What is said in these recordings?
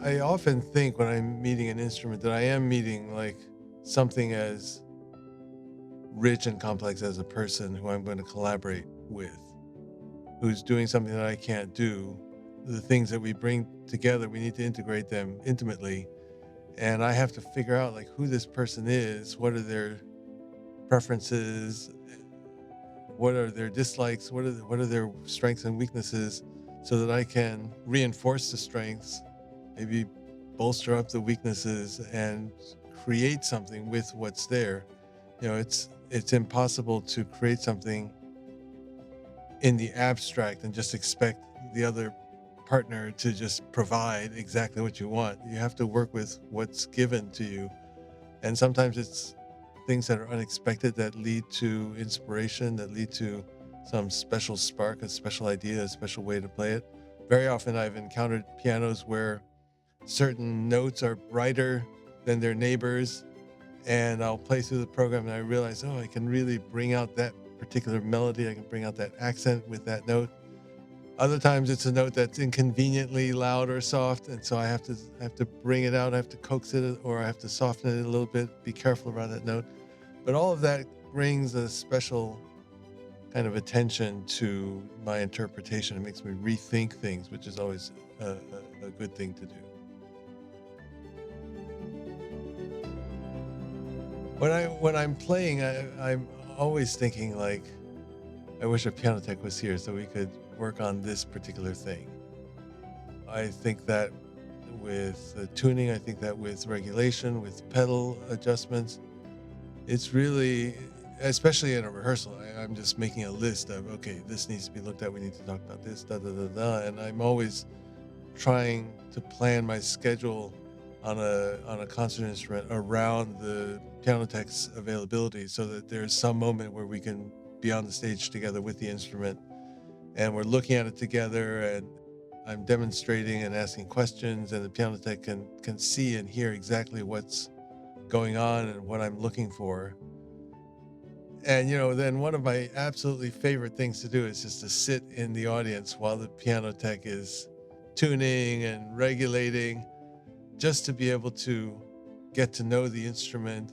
I often think when I'm meeting an instrument that I am meeting like something as rich and complex as a person who I'm going to collaborate with, who's doing something that I can't do. The things that we bring together, we need to integrate them intimately. And I have to figure out like who this person is, what are their preferences, what are their dislikes, what are their strengths and weaknesses, so that I can reinforce the strengths, maybe bolster up the weaknesses, and create something with what's there. It's impossible to create something in the abstract and just expect the other partner to just provide exactly what you want. You have to work with what's given to you. And sometimes it's things that are unexpected that lead to inspiration, that lead to some special spark, a special idea, a special way to play it. Very often I've encountered pianos where certain notes are brighter than their neighbors, and I'll play through the program and I realize, oh, I can really bring out that particular melody. I can bring out that accent with that note. Other times it's a note that's inconveniently loud or soft, and so I have to bring it out. I have to coax it, or I have to soften it a little bit. Be careful around that note. But all of that brings a special kind of attention to my interpretation. It makes me rethink things, which is always a good thing to do. When I'm playing, I'm always thinking like, I wish a piano tech was here so we could work on this particular thing. I think that with tuning, I think that with regulation, with pedal adjustments, it's really, especially in a rehearsal, I'm just making a list of, okay, this needs to be looked at. We need to talk about this, da da da da. And I'm always trying to plan my schedule on a concert instrument around the piano tech's availability, so that there's some moment where we can be on the stage together with the instrument and we're looking at it together, and I'm demonstrating and asking questions, and the piano tech can see and hear exactly what's going on and what I'm looking for. And then one of my absolutely favorite things to do is just to sit in the audience while the piano tech is tuning and regulating, just to be able to get to know the instrument.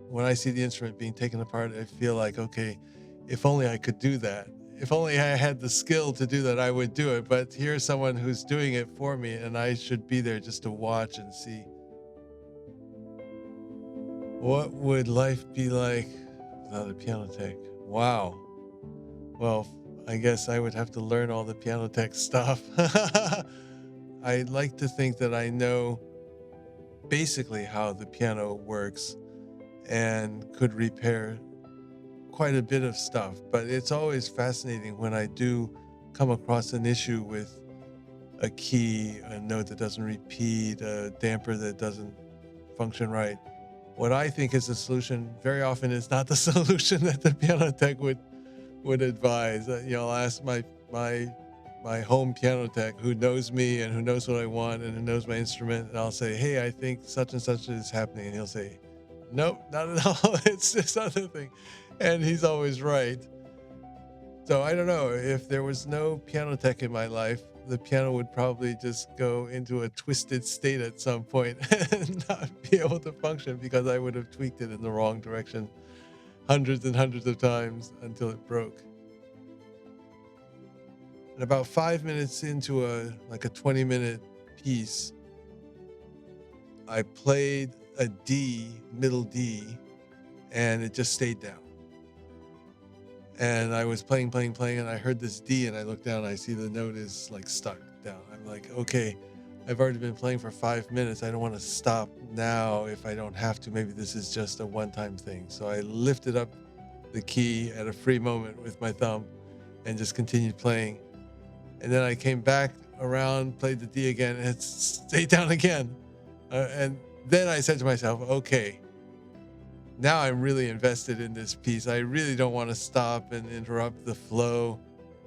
When I see the instrument being taken apart, I feel like, okay, if only I could do that. If only I had the skill to do that, I would do it. But here's someone who's doing it for me, and I should be there just to watch and see what would life be like without a piano tech. Wow. Well, I guess I would have to learn all the piano tech stuff. I like to think that I know basically how the piano works and could repair quite a bit of stuff, but it's always fascinating when I do come across an issue with a key, a note that doesn't repeat, a damper that doesn't function right. What I think is the solution very often is not the solution that the piano tech would advise. I'll ask my home piano tech, who knows me and who knows what I want and who knows my instrument, and I'll say, "Hey, I think such and such is happening," and he'll say, "Nope, not at all. It's this other thing," and he's always right. So I don't know, if there was no piano tech in my life, the piano would probably just go into a twisted state at some point and not be able to function, because I would have tweaked it in the wrong direction hundreds and hundreds of times until it broke. And about 5 minutes into a 20-minute piece, I played a D, middle D, and it just stayed down. And I was playing, and I heard this D, and I look down and I see the note is like stuck down. I'm like, okay, I've already been playing for 5 minutes. I don't want to stop now if I don't have to. Maybe this is just a one-time thing. So I lifted up the key at a free moment with my thumb and just continued playing. And then I came back around, played the D again, and it stayed down again. And then I said to myself, okay, now I'm really invested in this piece. I really don't want to stop and interrupt the flow.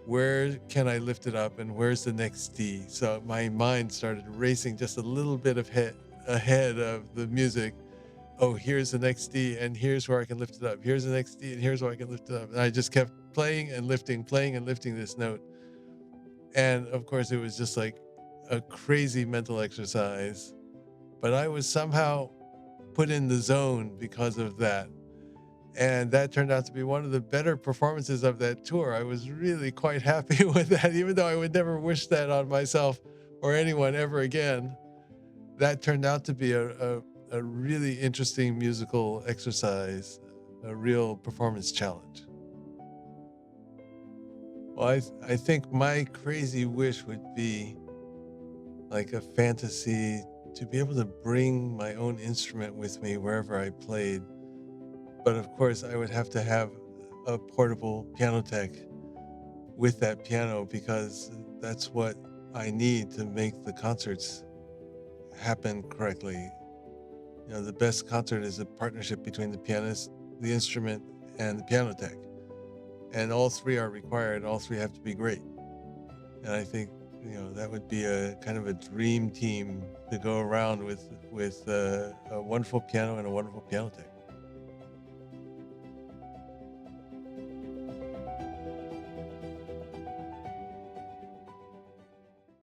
Where can I lift it up, and where's the next D? So my mind started racing just a little bit ahead of the music. Oh, here's the next D, and here's where I can lift it up. Here's the next D, and here's where I can lift it up. And I just kept playing and lifting this note. And of course, it was just like a crazy mental exercise, but I was somehow put in the zone because of that. And that turned out to be one of the better performances of that tour. I was really quite happy with that, even though I would never wish that on myself or anyone ever again. That turned out to be a really interesting musical exercise, a real performance challenge. Well, I think my crazy wish would be like a fantasy to be able to bring my own instrument with me wherever I played. But of course, I would have to have a portable piano tech with that piano because that's what I need to make the concerts happen correctly. You know, the best concert is a partnership between the pianist, the instrument, and the piano tech. And all three are required. All three have to be great. And I think, you know, that would be a kind of a dream team to go around with a wonderful piano and a wonderful piano tech.